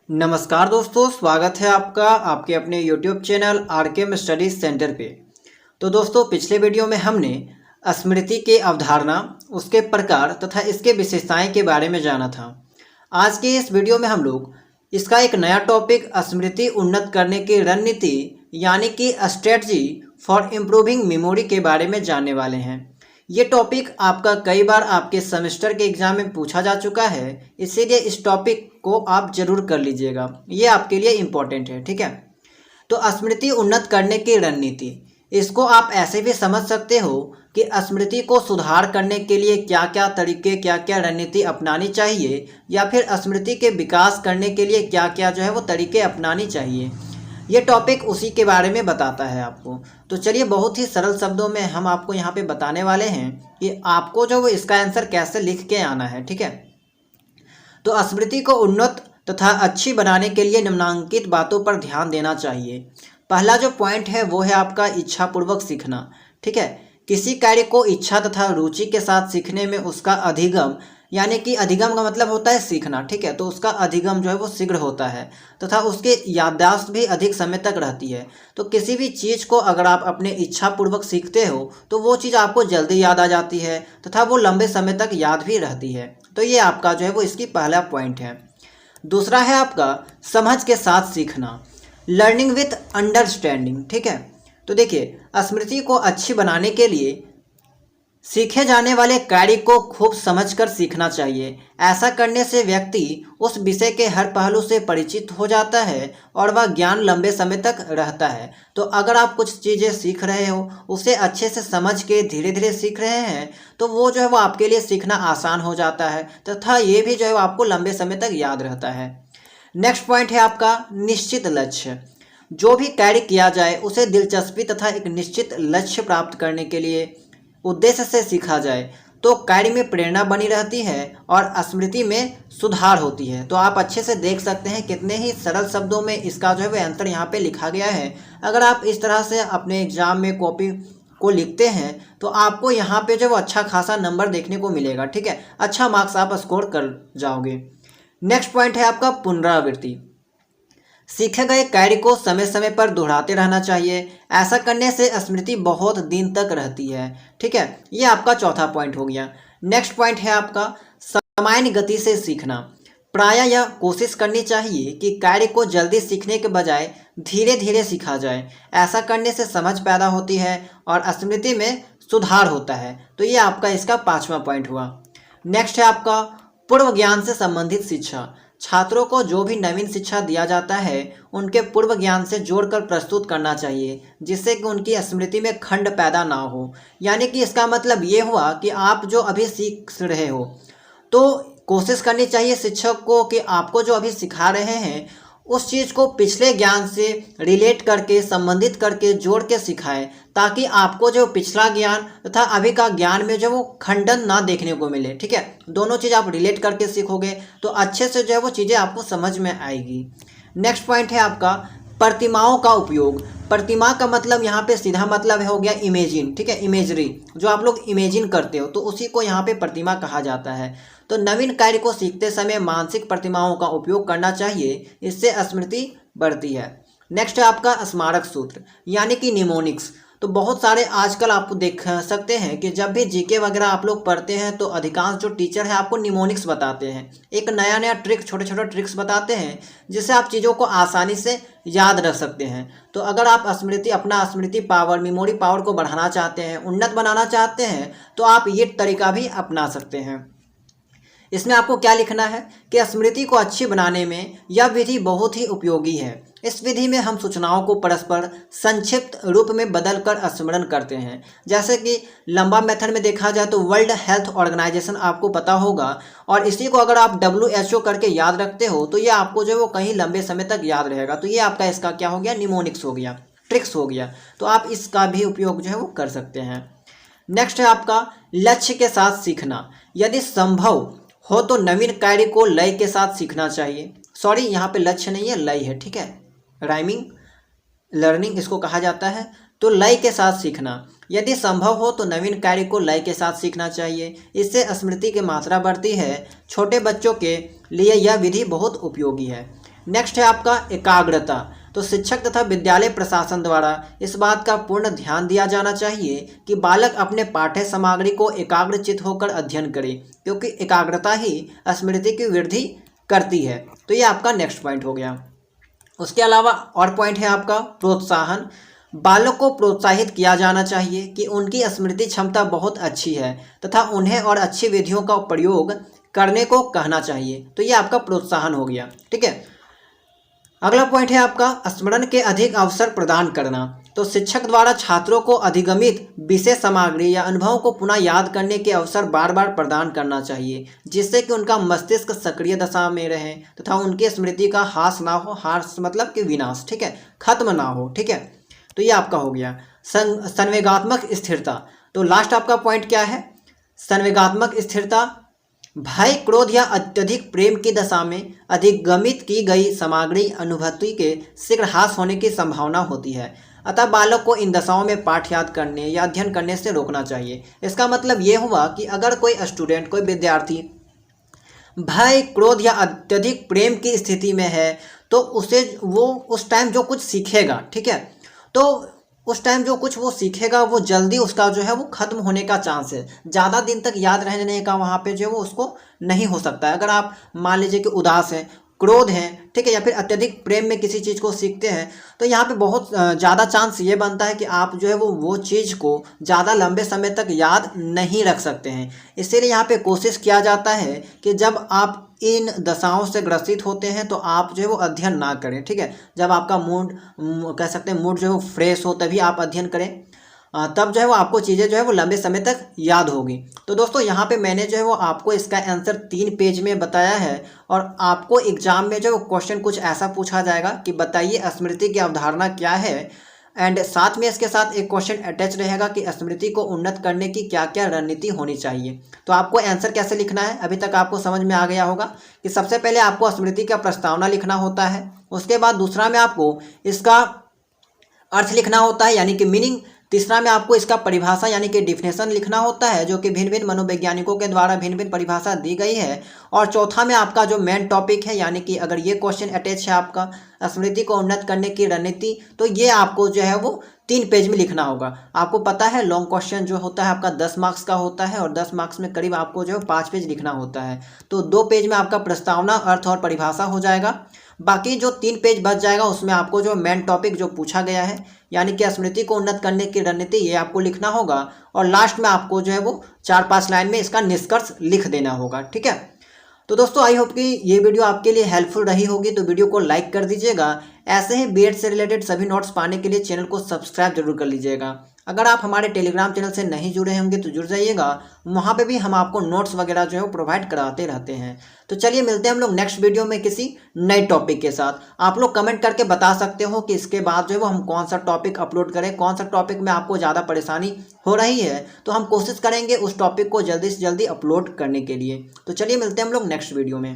नमस्कार दोस्तों, स्वागत है आपका आपके अपने YouTube channel RKM studies centre पे। तो दोस्तों, पिछले वीडियो में हमने स्मृति की अवधारणा, उसके प्रकार तथा इसके विशेषताएं के बारे में जाना था। आज के इस वीडियो में हम लोग इसका एक नया टॉपिक स्मृति उन्नत करने की रणनीति यानी कि स्ट्रेटजी फॉर इम्प्रूविंग मेमोरी के बारे में जानने वाले हैं। ये टॉपिक आपका कई बार आपके सेमेस्टर के एग्जाम में पूछा जा चुका है, इसीलिए इस टॉपिक को आप जरूर कर लीजिएगा। ये आपके लिए इम्पोर्टेंट है, ठीक है। तो स्मृति उन्नत करने की रणनीति, इसको आप ऐसे भी समझ सकते हो कि स्मृति को सुधार करने के लिए क्या क्या तरीके, क्या क्या रणनीति अपनानी चाहिए, या फिर स्मृति के विकास करने के लिए क्या क्या जो है वो तरीके अपनानी चाहिए। ये टॉपिक उसी के बारे में बताता है आपको। तो चलिए, बहुत ही सरल शब्दों में हम आपको यहाँ पे बताने वाले हैं कि आपको जो वो इसका आंसर कैसे लिख के आना है, ठीक है। तो स्मृति को उन्नत तथा अच्छी बनाने के लिए निम्नलिखित बातों पर ध्यान देना चाहिए। पहला जो पॉइंट है वो है आपका इच्छापूर्वक सीखना, ठीक है। किसी कार्य को इच्छा तथा रुचि के साथ सीखने में उसका अधिगम, यानी कि अधिगम का मतलब होता है सीखना, ठीक है। तो उसका अधिगम जो है वो शीघ्र होता है तथा उसके याददाश्त भी अधिक समय तक रहती है। तो किसी भी चीज़ को अगर आप अपने इच्छापूर्वक सीखते हो तो वो चीज़ आपको जल्दी याद आ जाती है तथा वो लंबे समय तक याद भी रहती है। तो ये आपका जो है वो इसकी पहला पॉइंट है। दूसरा है आपका समझ के साथ सीखना, लर्निंग विथ अंडरस्टैंडिंग, ठीक है। तो देखिए, स्मृति को अच्छी बनाने के लिए सीखे जाने वाले कार्य को खूब समझकर सीखना चाहिए। ऐसा करने से व्यक्ति उस विषय के हर पहलू से परिचित हो जाता है और वह ज्ञान लंबे समय तक रहता है। तो अगर आप कुछ चीज़ें सीख रहे हो, उसे अच्छे से समझ के धीरे धीरे सीख रहे हैं, तो वो जो है वो आपके लिए सीखना आसान हो जाता है तथा ये भी जो है वो आपको लंबे समय तक याद रहता है। नेक्स्ट पॉइंट है आपका निश्चित लक्ष्य। जो भी कार्य किया जाए उसे दिलचस्पी तथा एक निश्चित लक्ष्य प्राप्त करने के लिए उद्देश्य से सीखा जाए तो कार्य में प्रेरणा बनी रहती है और स्मृति में सुधार होती है। तो आप अच्छे से देख सकते हैं कितने ही सरल शब्दों में इसका जो है वो आंसर यहाँ पे लिखा गया है। अगर आप इस तरह से अपने एग्जाम में कॉपी को लिखते हैं तो आपको यहाँ पे जो वो अच्छा खासा नंबर देखने को मिलेगा, ठीक है। अच्छा मार्क्स आप स्कोर कर जाओगे। नेक्स्ट पॉइंट है आपका पुनरावृत्ति। सीखे गए कार्य को समय समय पर दोहराते रहना चाहिए। ऐसा करने से स्मृति बहुत दिन तक रहती है, ठीक है। ये आपका चौथा पॉइंट हो गया। नेक्स्ट पॉइंट है आपका सामान्य गति से सीखना। प्रायः यह कोशिश करनी चाहिए कि कार्य को जल्दी सीखने के बजाय धीरे धीरे सीखा जाए। ऐसा करने से समझ पैदा होती है और स्मृति में सुधार होता है। तो ये आपका इसका पांचवा पॉइंट हुआ। नेक्स्ट है आपका पूर्व ज्ञान से संबंधित शिक्षा। छात्रों को जो भी नवीन शिक्षा दिया जाता है उनके पूर्व ज्ञान से जोड़कर प्रस्तुत करना चाहिए, जिससे कि उनकी स्मृति में खंड पैदा ना हो। यानी कि इसका मतलब ये हुआ कि आप जो अभी सीख रहे हो तो कोशिश करनी चाहिए शिक्षक को कि आपको जो अभी सिखा रहे हैं उस चीज़ को पिछले ज्ञान से रिलेट करके, संबंधित करके, जोड़ के सिखाएं, ताकि आपको जो पिछला ज्ञान तथा अभी का ज्ञान में जो वो खंडन ना देखने को मिले, ठीक है। दोनों चीज़ आप रिलेट करके सीखोगे तो अच्छे से जो है वो चीज़ें आपको समझ में आएगी। नेक्स्ट पॉइंट है आपका प्रतिमाओं का उपयोग। प्रतिमा का मतलब यहाँ पे सीधा मतलब हो गया इमेजिन, ठीक है, इमेजरी। जो आप लोग इमेजिन करते हो तो उसी को यहाँ पे प्रतिमा कहा जाता है। तो नवीन कार्य को सीखते समय मानसिक प्रतिमाओं का उपयोग करना चाहिए, इससे स्मृति बढ़ती है। नेक्स्ट है आपका स्मारक सूत्र यानी कि निमोनिक्स। तो बहुत सारे आजकल आपको देख सकते हैं कि जब भी जीके वगैरह आप लोग पढ़ते हैं तो अधिकांश जो टीचर है आपको निमोनिक्स बताते हैं। एक नया नया ट्रिक, छोटे छोटे ट्रिक्स बताते हैं जिससे आप चीज़ों को आसानी से याद रख सकते हैं। तो अगर आप अपना स्मृति पावर, मेमोरी पावर को बढ़ाना चाहते हैं, उन्नत बनाना चाहते हैं, तो आप ये तरीका भी अपना सकते हैं। इसमें आपको क्या लिखना है कि स्मृति को अच्छी बनाने में यह विधि बहुत ही उपयोगी है। इस विधि में हम सूचनाओं को परस्पर संक्षिप्त रूप में बदलकर स्मरण करते हैं। जैसे कि लंबा मेथड में देखा जाए तो वर्ल्ड हेल्थ ऑर्गेनाइजेशन आपको पता होगा, और इसी को अगर आप WHO करके याद रखते हो तो ये आपको जो वो कहीं लंबे समय तक याद रहेगा। तो ये आपका इसका क्या हो गया, निमोनिक्स हो गया, ट्रिक्स हो गया। तो आप इसका भी उपयोग जो है वो कर सकते हैं। नेक्स्ट है आपका लक्ष्य के साथ सीखना। यदि संभव हो तो नवीन कार्य को लय के साथ सीखना चाहिए। सॉरी, यहाँ पे लक्ष्य नहीं है, लय है, ठीक है। राइमिंग लर्निंग इसको कहा जाता है। तो लय के साथ सीखना, यदि संभव हो तो नवीन कार्य को लय के साथ सीखना चाहिए, इससे स्मृति की मात्रा बढ़ती है। छोटे बच्चों के लिए यह विधि बहुत उपयोगी है। नेक्स्ट है आपका एकाग्रता। तो शिक्षक तथा विद्यालय प्रशासन द्वारा इस बात का पूर्ण ध्यान दिया जाना चाहिए कि बालक अपने पाठ्य सामग्री को एकाग्रचित होकर अध्ययन करे, क्योंकि एकाग्रता ही स्मृति की वृद्धि करती है। तो ये आपका नेक्स्ट पॉइंट हो गया। उसके अलावा और पॉइंट है आपका प्रोत्साहन। बालक को प्रोत्साहित किया जाना चाहिए कि उनकी स्मृति क्षमता बहुत अच्छी है तथा उन्हें और अच्छी विधियों का प्रयोग करने को कहना चाहिए। तो ये आपका प्रोत्साहन हो गया। ठीक है, अगला पॉइंट है आपका स्मरण के अधिक अवसर प्रदान करना। तो शिक्षक द्वारा छात्रों को अधिगमित विषय सामग्री या अनुभवों को पुनः याद करने के अवसर बार बार प्रदान करना चाहिए, जिससे कि उनका मस्तिष्क सक्रिय दशा में रहे तथा उनकी स्मृति का ह्रास ना हो। ह्रास मतलब कि विनाश, ठीक है, खत्म ना हो। ठीक है, तो ये आपका हो गया। संवेगात्मक स्थिरता। तो लास्ट आपका पॉइंट क्या है? संवेगात्मक स्थिरता। भय, क्रोध या अत्यधिक प्रेम की दशा में अधिगमित की गई सामग्री अनुभूति के शीघ्र ह्रास होने की संभावना होती है, अतः बालक को इन दशाओं में पाठ याद करने या अध्ययन करने से रोकना चाहिए। इसका मतलब ये हुआ कि अगर कोई स्टूडेंट, कोई विद्यार्थी भय, क्रोध या अत्यधिक प्रेम की स्थिति में है तो उसे वो उस टाइम जो कुछ सीखेगा, ठीक है, तो उस टाइम जो कुछ वो सीखेगा वो जल्दी उसका जो है वो खत्म होने का चांस है। ज़्यादा दिन तक याद रहने का वहाँ पे जो है वो उसको नहीं हो सकता है। अगर आप मान लीजिए कि उदास हैं, क्रोध हैं, ठीक है, या फिर अत्यधिक प्रेम में किसी चीज़ को सीखते हैं, तो यहाँ पे बहुत ज़्यादा चांस ये बनता है कि आप जो है वो चीज़ को ज़्यादा लंबे समय तक याद नहीं रख सकते हैं। इसीलिए यहाँ पे कोशिश किया जाता है कि जब आप इन दशाओं से ग्रसित होते हैं तो आप जो है वो अध्ययन ना करें। ठीक है, जब आपका मूड, कह सकते हैं मूड जो है वो फ्रेश हो तभी आप अध्ययन करें, तब जो है वो आपको चीज़ें जो है वो लंबे समय तक याद होगी। तो दोस्तों यहाँ पे मैंने जो है वो आपको इसका आंसर 3 पेज में बताया है और आपको एग्जाम में जो क्वेश्चन कुछ ऐसा पूछा जाएगा कि बताइए स्मृति की अवधारणा क्या है, एंड साथ में इसके साथ एक क्वेश्चन अटैच रहेगा कि स्मृति को उन्नत करने की क्या क्या रणनीति होनी चाहिए। तो आपको आंसर कैसे लिखना है अभी तक आपको समझ में आ गया होगा कि सबसे पहले आपको स्मृति का प्रस्तावना लिखना होता है, उसके बाद दूसरा में आपको इसका अर्थ लिखना होता है यानी कि मीनिंग, तीसरा में आपको इसका परिभाषा यानी कि डिफिनेशन लिखना होता है जो कि भिन्न भिन्न मनोवैज्ञानिकों के द्वारा भिन्न भिन्न परिभाषा दी गई है, और चौथा में आपका जो मेन टॉपिक है यानी कि अगर ये क्वेश्चन अटैच है आपका स्मृति को उन्नत करने की रणनीति, तो ये आपको जो है वो 3 पेज में लिखना होगा। आपको पता है लॉन्ग क्वेश्चन जो होता है आपका 10 मार्क्स का होता है और 10 मार्क्स में करीब आपको जो है 5 पेज लिखना होता है। तो 2 पेज में आपका प्रस्तावना, अर्थ और परिभाषा हो जाएगा। बाकी जो 3 पेज बच जाएगा उसमें आपको जो मेन टॉपिक जो पूछा गया है यानी कि स्मृति को उन्नत करने की रणनीति, ये आपको लिखना होगा, और लास्ट में आपको जो है वो 4-5 लाइन में इसका निष्कर्ष लिख देना होगा। ठीक है, तो दोस्तों आई होप कि ये वीडियो आपके लिए हेल्पफुल रही होगी, तो वीडियो को लाइक कर दीजिएगा। ऐसे ही बीएड से रिलेटेड सभी नोट्स पाने के लिए चैनल को सब्सक्राइब जरूर कर लीजिएगा। अगर आप हमारे टेलीग्राम चैनल से नहीं जुड़े होंगे तो जुड़ जाइएगा, वहाँ पे भी हम आपको नोट्स वगैरह जो है प्रोवाइड कराते रहते हैं। तो चलिए मिलते हैं हम लोग नेक्स्ट वीडियो में किसी नए टॉपिक के साथ। आप लोग कमेंट करके बता सकते हो कि इसके बाद जो है वो हम कौन सा टॉपिक अपलोड करें, कौन सा टॉपिक में आपको ज़्यादा परेशानी हो रही है, तो हम कोशिश करेंगे उस टॉपिक को जल्दी से जल्दी अपलोड करने के लिए। तो चलिए मिलते हैं हम लोग नेक्स्ट वीडियो में।